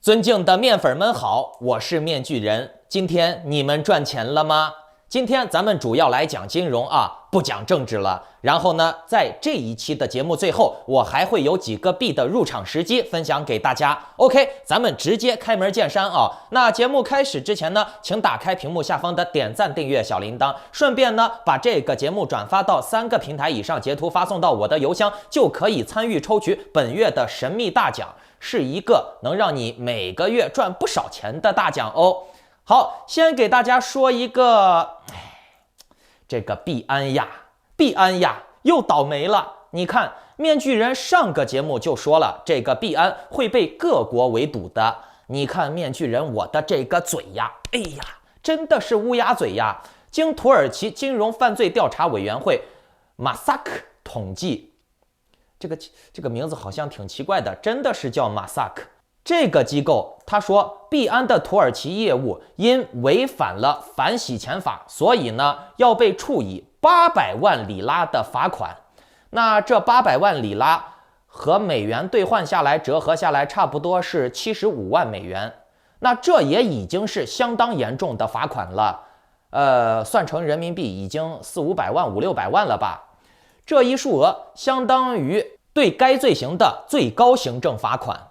尊敬的面粉们好，我是面具人。今天你们赚钱了吗？今天咱们主要来讲金融啊，不讲政治了。然后呢，在这一期的节目最后，我还会有几个币的入场时机分享给大家。OK， 咱们直接开门见山啊。那节目开始之前呢，请打开屏幕下方的点赞、订阅、小铃铛，顺便呢把这个节目转发到3个平台以上，截图发送到我的邮箱，就可以参与抽取本月的神秘大奖。是一个能让你每个月赚不少钱的大奖哦。好，先给大家说一个，这个币安呀，又倒霉了。你看，面具人上个节目就说了，这个币安会被各国围堵的。你看面具人我的这个嘴呀，哎呀，真的是乌鸦嘴呀。经土耳其金融犯罪调查委员会马萨克统计。这个名字好像挺奇怪的，真的是叫马萨克。这个机构他说，币安的土耳其业务因违反了反洗钱法，所以呢要被处以800万里拉的罚款。那这800万里拉和美元兑换下来，折合下来差不多是75万美元。那这也已经是相当严重的罚款了，算成人民币已经400-500万、500-600万了吧。这一数额相当于对该罪行的最高行政罚款。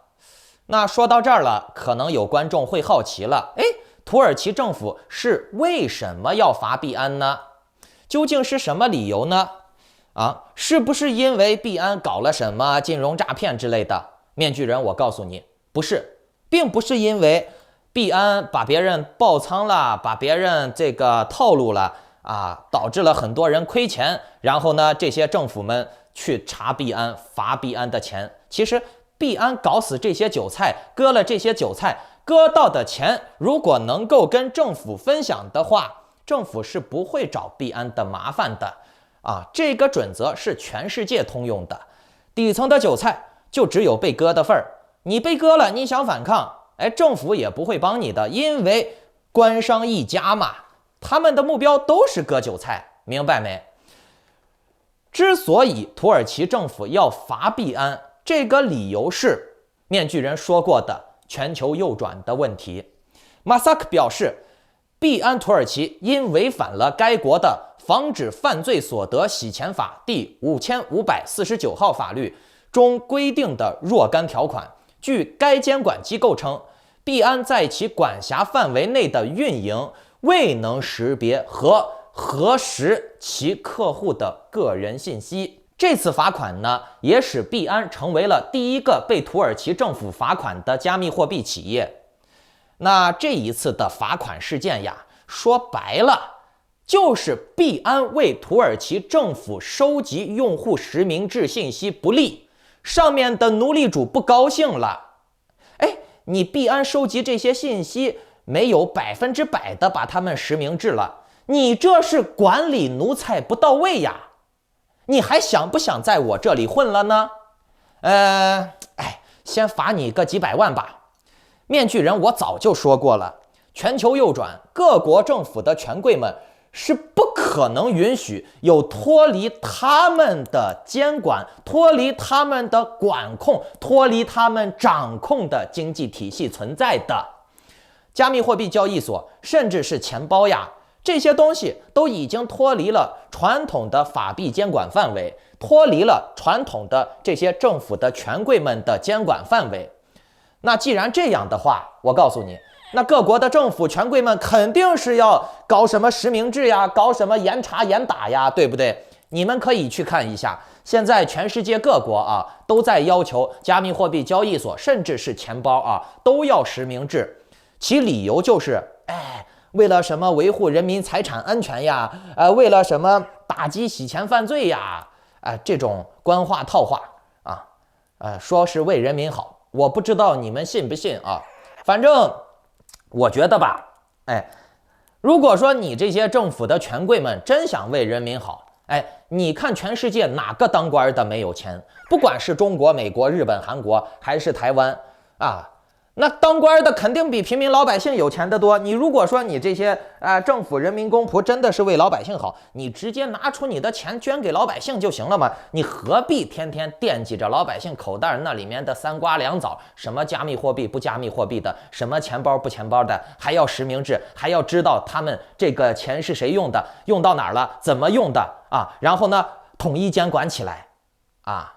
那说到这儿了，可能有观众会好奇了，土耳其政府是为什么要罚币安呢？究竟是什么理由呢？是不是因为币安搞了什么金融诈骗之类的？面具人，我告诉你，不是，并不是因为币安把别人爆仓了，把别人这个套路了。导致了很多人亏钱，然后呢，这些政府们去查币安，罚币安的钱。其实币安搞死这些韭菜，割了这些韭菜，割到的钱如果能够跟政府分享的话，政府是不会找币安的麻烦的。这个准则是全世界通用的。底层的韭菜就只有被割的份儿，你被割了，你想反抗，政府也不会帮你的，因为官商一家嘛。他们的目标都是割韭菜，明白没？之所以土耳其政府要罚币安，这个理由是面具人说过的全球右转的问题。马萨克表示，币安土耳其因违反了该国的防止犯罪所得洗钱法第5549号法律中规定的若干条款。据该监管机构称，币安在其管辖范围内的运营未能识别和核实其客户的个人信息。这次罚款呢，也使币安成为了第一个被土耳其政府罚款的加密货币企业。那这一次的罚款事件呀，说白了，就是币安为土耳其政府收集用户实名制信息不利，上面的奴隶主不高兴了。你币安收集这些信息，没有100%的把他们实名制了，你这是管理奴才不到位呀！你还想不想在我这里混了呢？先罚你个几百万吧。面具人，我早就说过了，全球右转，各国政府的权贵们是不可能允许有脱离他们的监管、脱离他们的管控、脱离他们掌控的经济体系存在的。加密货币交易所甚至是钱包呀，这些东西都已经脱离了传统的法币监管范围，脱离了传统的这些政府的权贵们的监管范围。那既然这样的话，我告诉你，那各国的政府权贵们肯定是要搞什么实名制呀，搞什么严查严打呀，对不对？你们可以去看一下，现在全世界各国都在要求加密货币交易所甚至是钱包都要实名制。其理由就是，为了什么维护人民财产安全呀，为了什么打击洗钱犯罪呀，这种官话套话说是为人民好，我不知道你们信不信反正我觉得吧，如果说你这些政府的权贵们真想为人民好，你看全世界哪个当官的没有钱？不管是中国、美国、日本、韩国还是台湾那当官的肯定比平民老百姓有钱得多。你如果说你这些政府人民公仆真的是为老百姓好，你直接拿出你的钱捐给老百姓就行了嘛？你何必天天惦记着老百姓口袋那里面的三瓜两枣，什么加密货币不加密货币的，什么钱包不钱包的，还要实名制，还要知道他们这个钱是谁用的，用到哪儿了，怎么用的啊？然后呢，统一监管起来啊！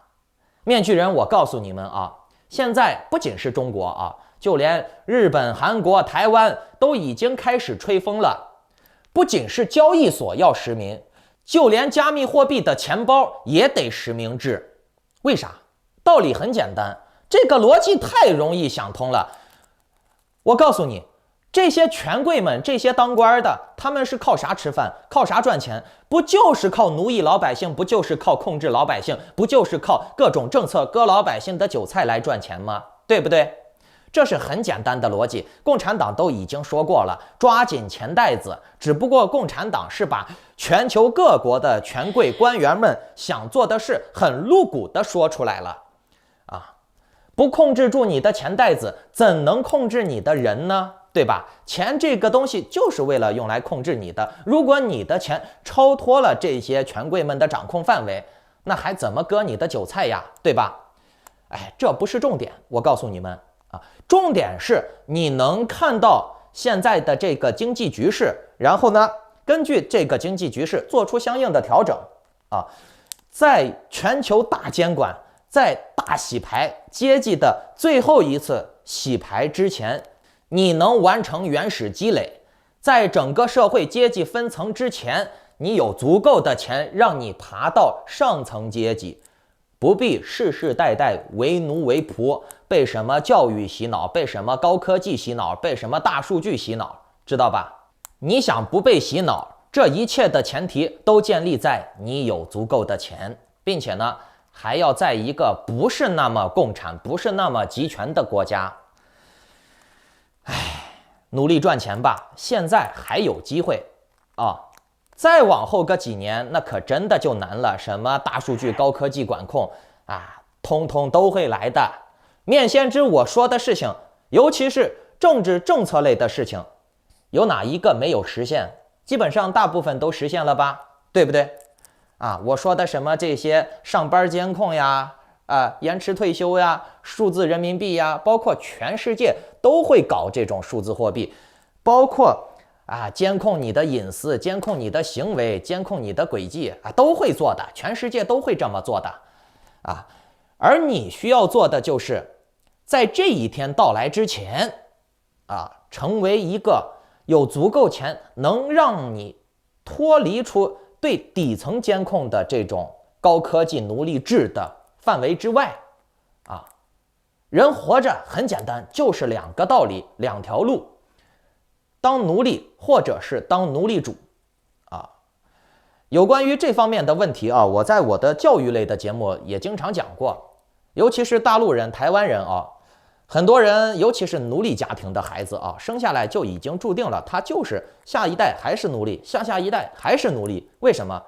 面具人，我告诉你们啊，现在不仅是中国啊。就连日本、韩国、台湾都已经开始吹风了，不仅是交易所要实名，就连加密货币的钱包也得实名制。为啥？道理很简单，这个逻辑太容易想通了。我告诉你，这些权贵们，这些当官的，他们是靠啥吃饭？靠啥赚钱？不就是靠奴役老百姓？不就是靠控制老百姓？不就是靠各种政策割老百姓的韭菜来赚钱吗？对不对？这是很简单的逻辑，共产党都已经说过了，抓紧钱袋子。只不过共产党是把全球各国的权贵官员们想做的事很露骨地说出来了啊！不控制住你的钱袋子，怎能控制你的人呢？对吧？钱这个东西就是为了用来控制你的。如果你的钱超脱了这些权贵们的掌控范围，那还怎么割你的韭菜呀？对吧？哎，这不是重点，我告诉你们。重点是你能看到现在的这个经济局势，然后呢，根据这个经济局势做出相应的调整啊。在全球大监管、在大洗牌阶级的最后一次洗牌之前，你能完成原始积累，在整个社会阶级分层之前，你有足够的钱让你爬到上层阶级。不必世世代代为奴为仆，被什么教育洗脑，被什么高科技洗脑，被什么大数据洗脑，知道吧？你想不被洗脑，这一切的前提都建立在你有足够的钱，并且呢，还要在一个不是那么共产、不是那么集权的国家。唉，努力赚钱吧，现在还有机会啊！再往后个几年，那可真的就难了。什么大数据、高科技管控啊，通通都会来的。面先知我说的事情，尤其是政治政策类的事情，有哪一个没有实现？基本上大部分都实现了吧，对不对？啊，我说的什么这些上班监控呀，延迟退休呀，数字人民币呀，包括全世界都会搞这种数字货币，包括监控你的隐私，监控你的行为，监控你的轨迹都会做的，全世界都会这么做的啊。而你需要做的就是在这一天到来之前成为一个有足够钱能让你脱离出对底层监控的这种高科技奴隶制的范围之外啊。人活着很简单，就是两个道理，两条路。当奴隶或者是当奴隶主有关于这方面的问题我在我的教育类的节目也经常讲过，尤其是大陆人、台湾人很多人尤其是奴隶家庭的孩子生下来就已经注定了他就是下一代还是奴隶，下下一代还是奴隶。为什么？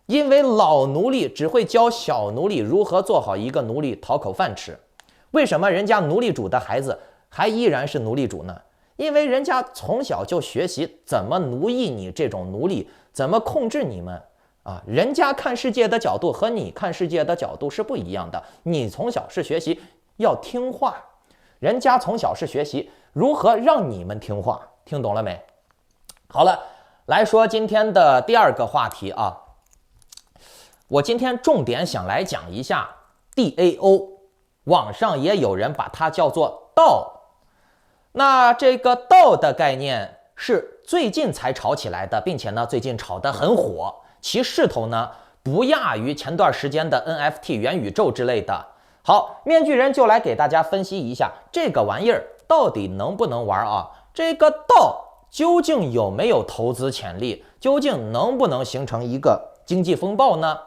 因为老奴隶只会教小奴隶如何做好一个奴隶讨口饭吃。为什么人家奴隶主的孩子还依然是奴隶主呢？因为人家从小就学习怎么奴役你这种奴隶，怎么控制你们人家看世界的角度和你看世界的角度是不一样的。你从小是学习要听话，人家从小是学习如何让你们听话，听懂了没？好了，来说今天的第二个话题我今天重点想来讲一下 DAO， 网上也有人把它叫做道。那这个道的概念是最近才炒起来的，并且呢最近炒得很火，其势头呢不亚于前段时间的 NFT 元宇宙之类的。好，面具人就来给大家分析一下这个玩意儿到底能不能玩这个道究竟有没有投资潜力，究竟能不能形成一个经济风暴呢？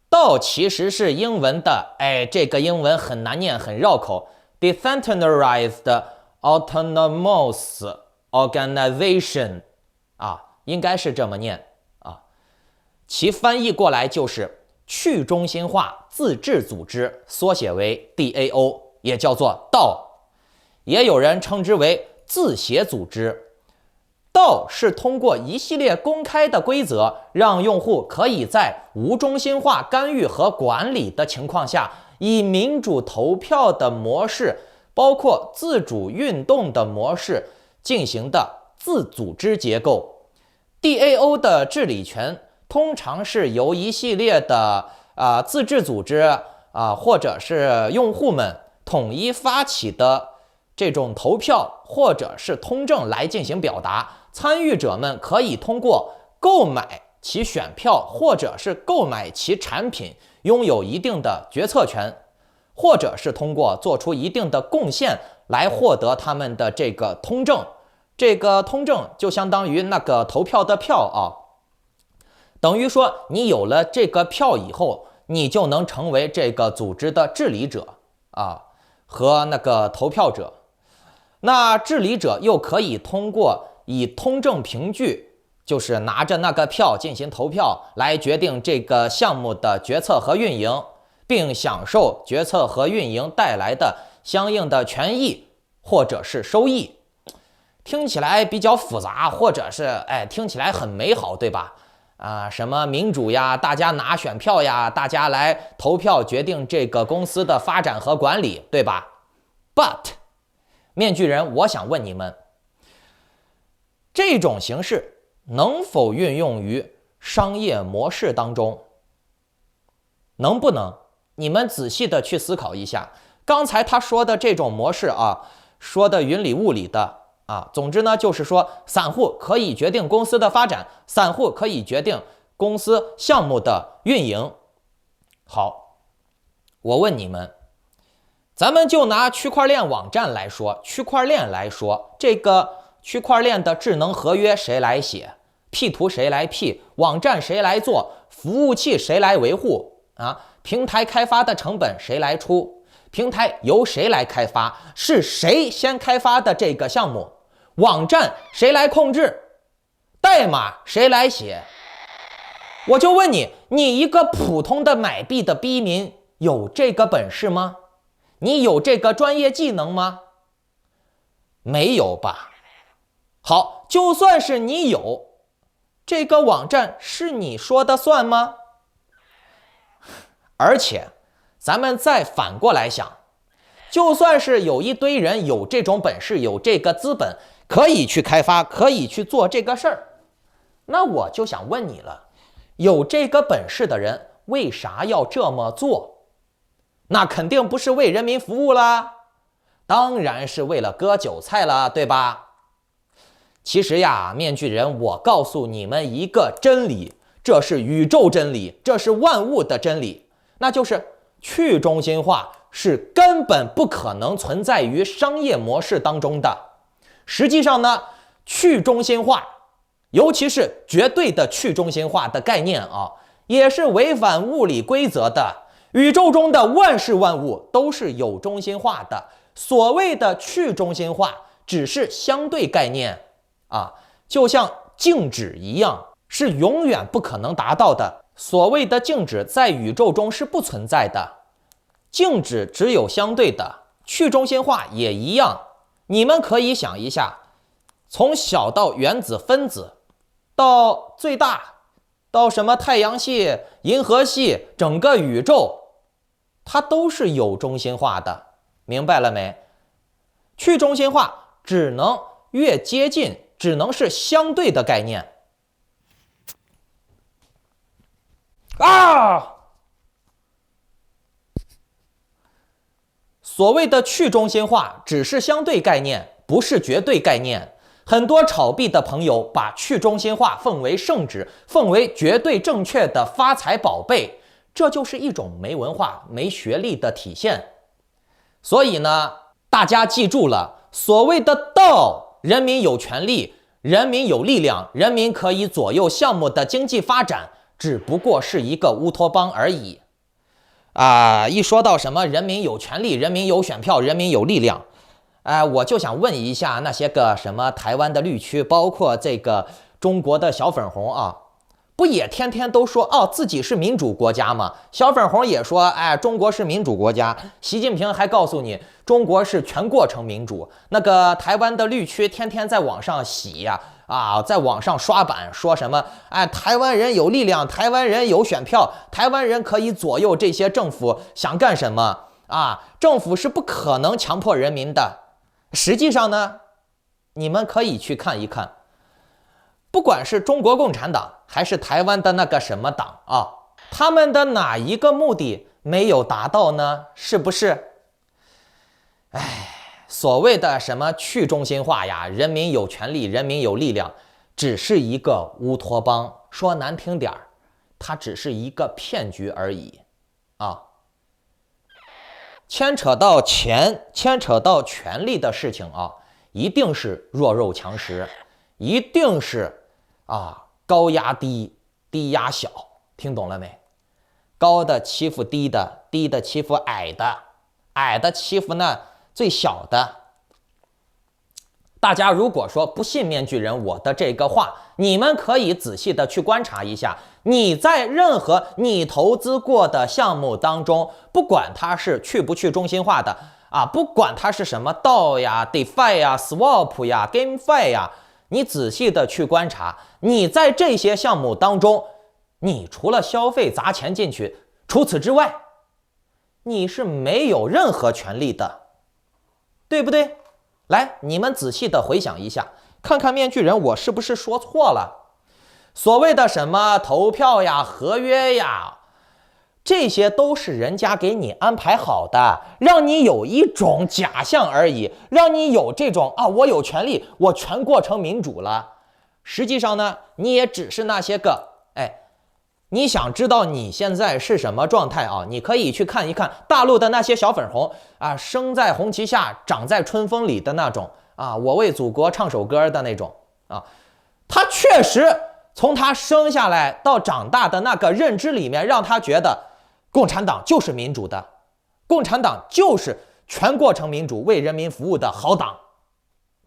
道其实是英文的，这个英文很难念，很绕口 ，Decentralized Autonomous Organization 应该是这么念其翻译过来就是去中心化自治组织，缩写为 DAO， 也叫做道。也有人称之为自协组织。DAO 是通过一系列公开的规则，让用户可以在无中心化干预和管理的情况下，以民主投票的模式，包括自主运动的模式进行的自组织结构。DAO 的治理权通常是由一系列的自治组织或者是用户们统一发起的这种投票或者是通证来进行表达。参与者们可以通过购买其选票或者是购买其产品，拥有一定的决策权，或者是通过做出一定的贡献来获得他们的这个通证。这个通证就相当于那个投票的票等于说你有了这个票以后，你就能成为这个组织的治理者和那个投票者。那治理者又可以通过以通证凭据，就是拿着那个票进行投票，来决定这个项目的决策和运营，并享受决策和运营带来的相应的权益或者是收益。听起来比较复杂，或者是听起来很美好，对吧？什么民主呀，大家拿选票呀，大家来投票决定这个公司的发展和管理，对吧？ But 面具人，我想问你们，这种形式能否运用于商业模式当中？能不能？你们仔细的去思考一下。刚才他说的这种模式说的云里雾里的总之呢，就是说散户可以决定公司的发展，散户可以决定公司项目的运营。好，我问你们，咱们就拿区块链网站来说，这个区块链的智能合约谁来写？P 图谁来 P？ 网站谁来做？服务器谁来维护？平台开发的成本谁来出？平台由谁来开发？是谁先开发的这个项目？网站谁来控制？代码谁来写？我就问你，你一个普通的买币的逼民有这个本事吗？你有这个专业技能吗？没有吧？好，就算是你有，这个网站是你说的算吗？而且咱们再反过来想，就算是有一堆人有这种本事，有这个资本，可以去开发，可以去做这个事儿，那我就想问你了，有这个本事的人为啥要这么做？那肯定不是为人民服务啦，当然是为了割韭菜了，对吧？其实呀，面具人，我告诉你们一个真理，这是宇宙真理，这是万物的真理，那就是去中心化是根本不可能存在于商业模式当中的。实际上呢，去中心化，尤其是绝对的去中心化的概念也是违反物理规则的。宇宙中的万事万物都是有中心化的，所谓的去中心化只是相对概念就像静止一样，是永远不可能达到的。所谓的静止在宇宙中是不存在的，静止只有相对的，去中心化也一样。你们可以想一下，从小到原子分子，到最大，到什么太阳系、银河系，整个宇宙，它都是有中心化的，明白了没？去中心化只能越接近，只能是相对的概念。所谓的去中心化只是相对概念，不是绝对概念。很多炒币的朋友把去中心化奉为圣旨，奉为绝对正确的发财宝贝，这就是一种没文化、没学历的体现。所以呢，大家记住了，所谓的道，人民有权利，人民有力量，人民可以左右项目的经济发展，只不过是一个乌托邦而已。一说到什么人民有权利，人民有选票，人民有力量，我就想问一下那些个什么台湾的绿区，包括这个中国的小粉红不也天天都说哦自己是民主国家吗？小粉红也说，哎，中国是民主国家。习近平还告诉你，中国是全过程民主。那个台湾的绿区天天在网上洗呀，在网上刷版，说什么，哎，台湾人有力量，台湾人有选票，台湾人可以左右这些政府想干什么政府是不可能强迫人民的。实际上呢，你们可以去看一看。不管是中国共产党还是台湾的那个什么党他们的哪一个目的没有达到呢？是不是？所谓的什么去中心化呀，人民有权利，人民有力量，只是一个乌托邦。说难听点儿，它只是一个骗局而已牵扯到钱，牵扯到权力的事情一定是弱肉强食，一定是高压低，低压小，听懂了没？高的欺负低的，低的欺负矮的，矮的欺负那最小的。大家如果说不信面具人我的这个话，你们可以仔细的去观察一下，你在任何你投资过的项目当中，不管它是去不去中心化的不管它是什么道呀、DeFi 呀、Swap 呀、GameFi 呀，你仔细的去观察，你在这些项目当中，你除了消费砸钱进去，除此之外，你是没有任何权利的，对不对？来，你们仔细的回想一下，看看面具人我是不是说错了？所谓的什么投票呀、合约呀，这些都是人家给你安排好的，让你有一种假象而已，让你有这种我有权利，我全过成民主了。实际上呢，你也只是那些个你想知道你现在是什么状态你可以去看一看大陆的那些小粉红生在红旗下，长在春风里的那种我为祖国唱首歌的那种他确实从他生下来到长大的那个认知里面，让他觉得共产党就是民主的，共产党就是全过程民主、为人民服务的好党，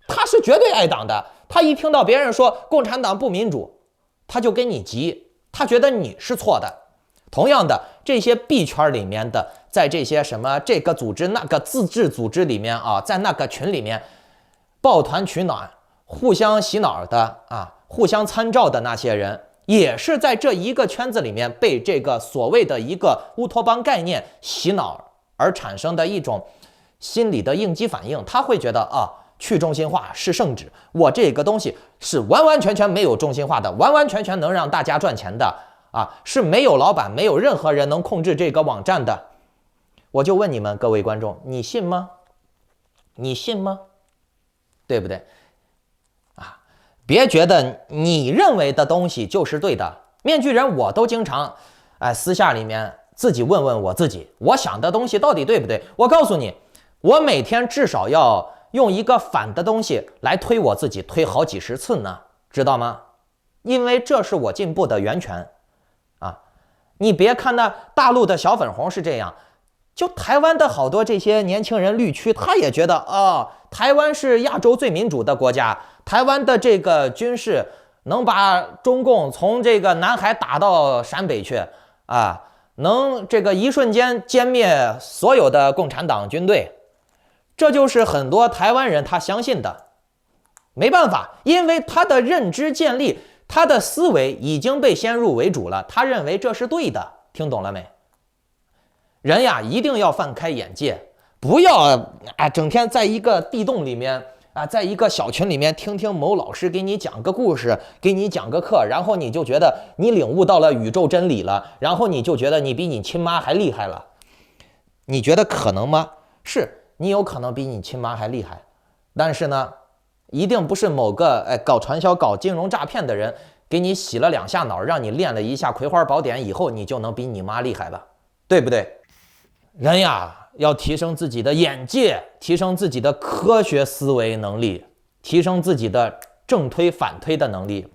他是绝对爱党的。他一听到别人说共产党不民主，他就跟你急，他觉得你是错的。同样的，这些币圈里面的，在这些什么这个组织那个自治组织里面在那个群里面抱团取暖、互相洗脑的互相参照的那些人，也是在这一个圈子里面被这个所谓的一个乌托邦概念洗脑而产生的一种心理的应激反应。他会觉得去中心化是圣旨，我这个东西是完完全全没有中心化的，完完全全能让大家赚钱的是没有老板，没有任何人能控制这个网站的。我就问你们各位观众，你信吗？你信吗？对不对别觉得你认为的东西就是对的。面具人我都经常私下里面自己问问我自己，我想的东西到底对不对。我告诉你，我每天至少要用一个反的东西来推我自己，推好几十次呢，知道吗？因为这是我进步的源泉你别看那大陆的小粉红是这样，就台湾的好多这些年轻人绿区，他也觉得台湾是亚洲最民主的国家，台湾的这个军事能把中共从这个南海打到陕北去能这个一瞬间歼灭所有的共产党军队。这就是很多台湾人他相信的。没办法，因为他的认知建立，他的思维已经被先入为主了，他认为这是对的。听懂了没？人呀，一定要放开眼界，不要整天在一个地洞里面在一个小群里面听听某老师给你讲个故事，给你讲个课，然后你就觉得你领悟到了宇宙真理了，然后你就觉得你比你亲妈还厉害了。你觉得可能吗？是你有可能比你亲妈还厉害，但是呢，一定不是某个搞传销、搞金融诈骗的人给你洗了2下脑，让你练了一下葵花宝典以后，你就能比你妈厉害了，对不对？人呀，要提升自己的眼界，提升自己的科学思维能力，提升自己的正推反推的能力，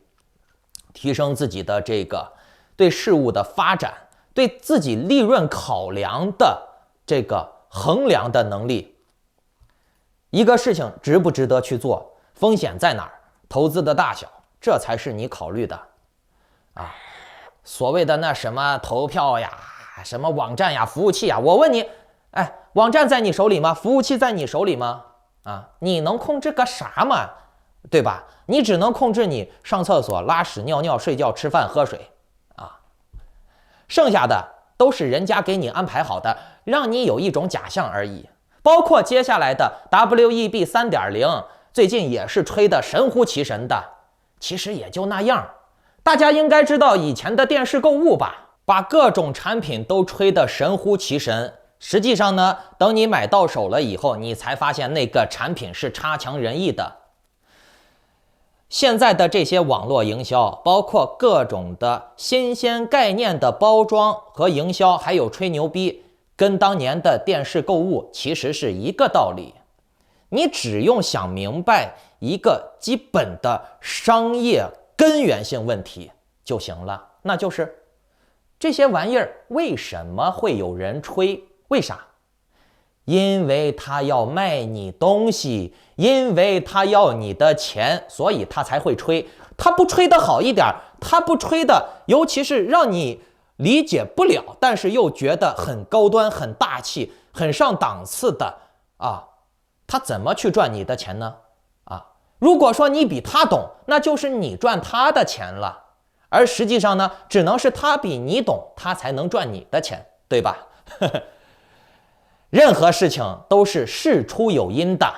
提升自己的这个对事物的发展，对自己利润考量的这个衡量的能力。一个事情值不值得去做，风险在哪儿，投资的大小，这才是你考虑的所谓的那什么投票呀、什么网站呀、服务器呀，我问你，哎，网站在你手里吗？服务器在你手里吗？啊，你能控制个啥嘛？对吧？你只能控制你上厕所、拉屎、尿尿、睡觉、吃饭、喝水啊，剩下的都是人家给你安排好的，让你有一种假象而已。包括接下来的 WEB 3.0，最近也是吹得神乎其神的，其实也就那样。大家应该知道以前的电视购物吧，把各种产品都吹得神乎其神。实际上呢，等你买到手了以后，你才发现那个产品是差强人意的。现在的这些网络营销，包括各种的新鲜概念的包装和营销，还有吹牛逼，跟当年的电视购物其实是一个道理。你只用想明白一个基本的商业根源性问题就行了，那就是这些玩意儿为什么会有人吹？为啥？因为他要卖你东西，因为他要你的钱，所以他才会吹。他不吹的好一点，他不吹的，尤其是让你理解不了，但是又觉得很高端、很大气、很上档次的啊，他怎么去赚你的钱呢？啊，如果说你比他懂，那就是你赚他的钱了。而实际上呢，只能是他比你懂，他才能赚你的钱，对吧？任何事情都是事出有因的，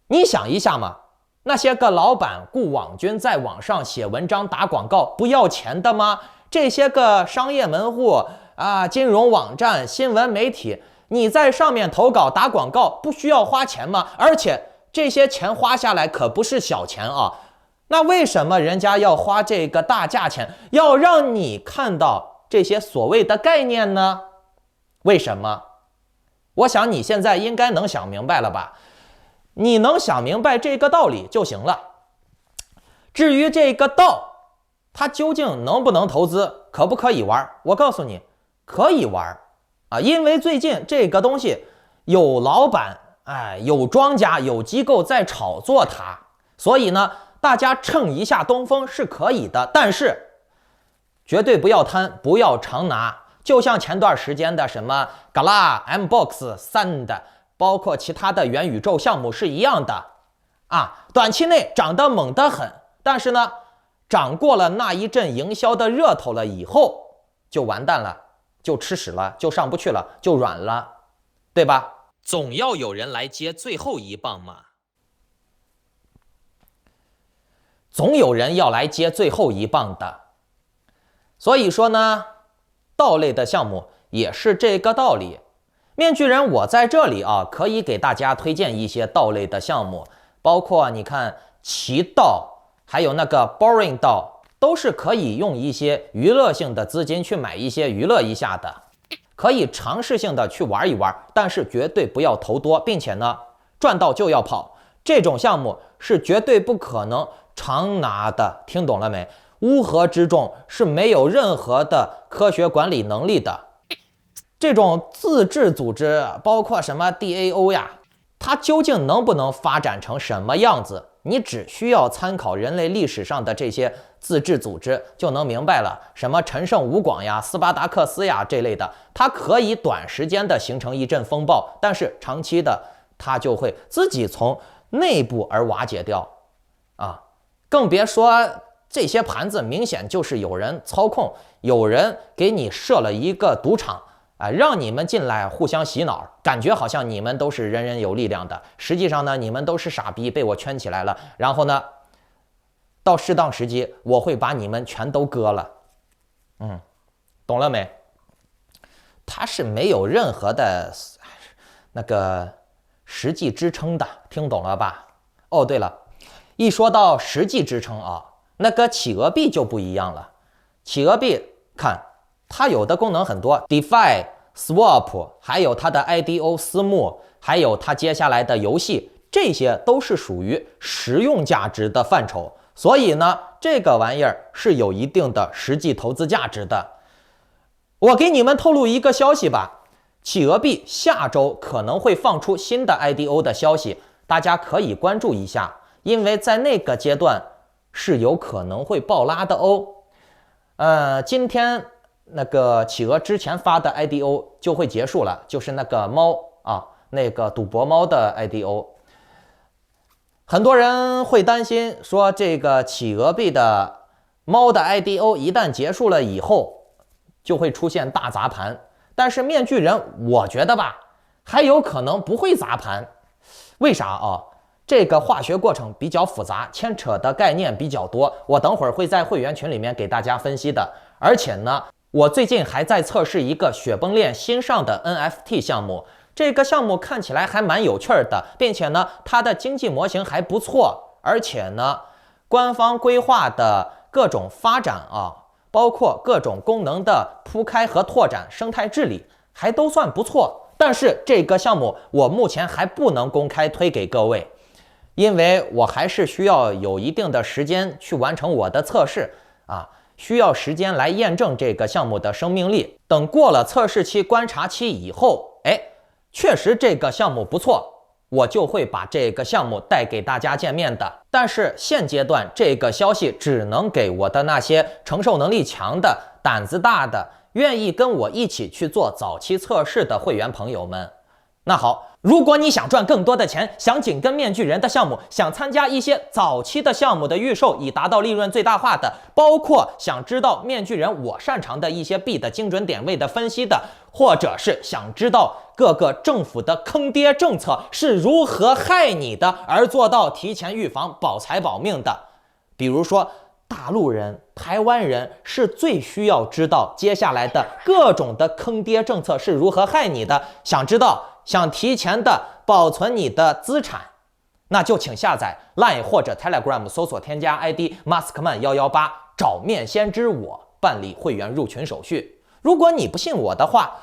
你想一下嘛，那些个老板雇网军在网上写文章打广告不要钱的吗？这些个商业门户啊、金融网站、新闻媒体，你在上面投稿打广告不需要花钱吗？而且这些钱花下来可不是小钱啊，那为什么人家要花这个大价钱，要让你看到这些所谓的概念呢？为什么？我想你现在应该能想明白了吧？你能想明白这个道理就行了。至于这个道，它究竟能不能投资，可不可以玩？我告诉你，可以玩啊，因为最近这个东西有老板，有庄家，有机构在炒作它，所以呢，大家蹭一下东风是可以的，但是绝对不要贪，不要常拿。就像前段时间的什么 Gala、Mbox、Sand， 包括其他的元宇宙项目是一样的啊，短期内涨得猛得很，但是呢，涨过了那一阵营销的热头了以后，就完蛋了，就吃屎了，就上不去了，就软了，对吧？总要有人来接最后一棒嘛，总有人要来接最后一棒的。所以说呢，道类的项目也是这个道理。面具人，我在这里啊，可以给大家推荐一些道类的项目，包括你看奇道，还有那个 Boring 道，都是可以用一些娱乐性的资金去买一些娱乐一下的，可以尝试性的去玩一玩，但是绝对不要投多，并且呢，赚到就要跑，这种项目是绝对不可能常拿的，听懂了没？乌合之众是没有任何的科学管理能力的。这种自治组织，包括什么 DAO 呀，它究竟能不能发展成什么样子？你只需要参考人类历史上的这些自治组织就能明白了。什么陈胜吴广呀、斯巴达克斯呀这类的，它可以短时间的形成一阵风暴，但是长期的它就会自己从内部而瓦解掉啊，更别说这些盘子明显就是有人操控，有人给你设了一个赌场啊，让你们进来互相洗脑，感觉好像你们都是人人有力量的，实际上呢，你们都是傻逼，被我圈起来了。然后呢，到适当时机，我会把你们全都割了。懂了没？它是没有任何的那个实际支撑的，听懂了吧？哦，对了，一说到实际支撑啊，那个企鹅币就不一样了。企鹅币看它有的功能很多 ，DeFi、Swap， 还有它的 IDO 私募，还有它接下来的游戏，这些都是属于实用价值的范畴。所以呢，这个玩意儿是有一定的实际投资价值的。我给你们透露一个消息吧，企鹅币下周可能会放出新的 IDO 的消息，大家可以关注一下，因为在那个阶段是有可能会爆拉的哦。今天那个企鹅之前发的 IDO 就会结束了，就是那个猫啊，那个赌博猫的 IDO。很多人会担心说，这个企鹅币的猫的 IDO 一旦结束了以后，就会出现大砸盘。但是面具人，我觉得吧，还有可能不会砸盘。为啥啊？这个化学过程比较复杂，牵扯的概念比较多，我等会儿会在会员群里面给大家分析的。而且呢，我最近还在测试一个雪崩链新上的 NFT 项目，这个项目看起来还蛮有趣的，并且呢，它的经济模型还不错，而且呢，官方规划的各种发展啊，包括各种功能的铺开和拓展、生态治理，还都算不错。但是这个项目我目前还不能公开推给各位。因为我还是需要有一定的时间去完成我的测试啊，需要时间来验证这个项目的生命力。等过了测试期、观察期以后，确实这个项目不错，我就会把这个项目带给大家见面的。但是现阶段这个消息只能给我的那些承受能力强的、胆子大的、愿意跟我一起去做早期测试的会员朋友们。那好，如果你想赚更多的钱，想紧跟面具人的项目，想参加一些早期的项目的预售，以达到利润最大化的，包括想知道面具人我擅长的一些币的精准点位的分析的，或者是想知道各个政府的坑爹政策是如何害你的，而做到提前预防、保财保命的，比如说大陆人、台湾人是最需要知道接下来的各种的坑爹政策是如何害你的，想知道。想提前的保存你的资产，那就请下载 Line 或者 Telegram 搜索添加 ID Maskman118，找面先知我办理会员入群手续。如果你不信我的话，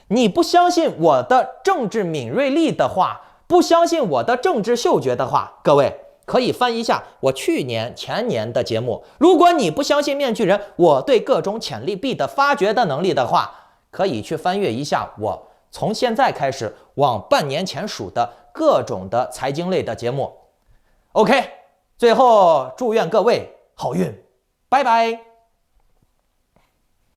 你不相信我的政治敏锐力的话，不相信我的政治嗅觉的话，各位可以翻一下我去年、前年的节目。如果你不相信面具人我对各种潜力币的发掘的能力的话，可以去翻阅一下我从现在开始往半年前数的各种的财经类的节目。OK， 最后祝愿各位好运，拜拜。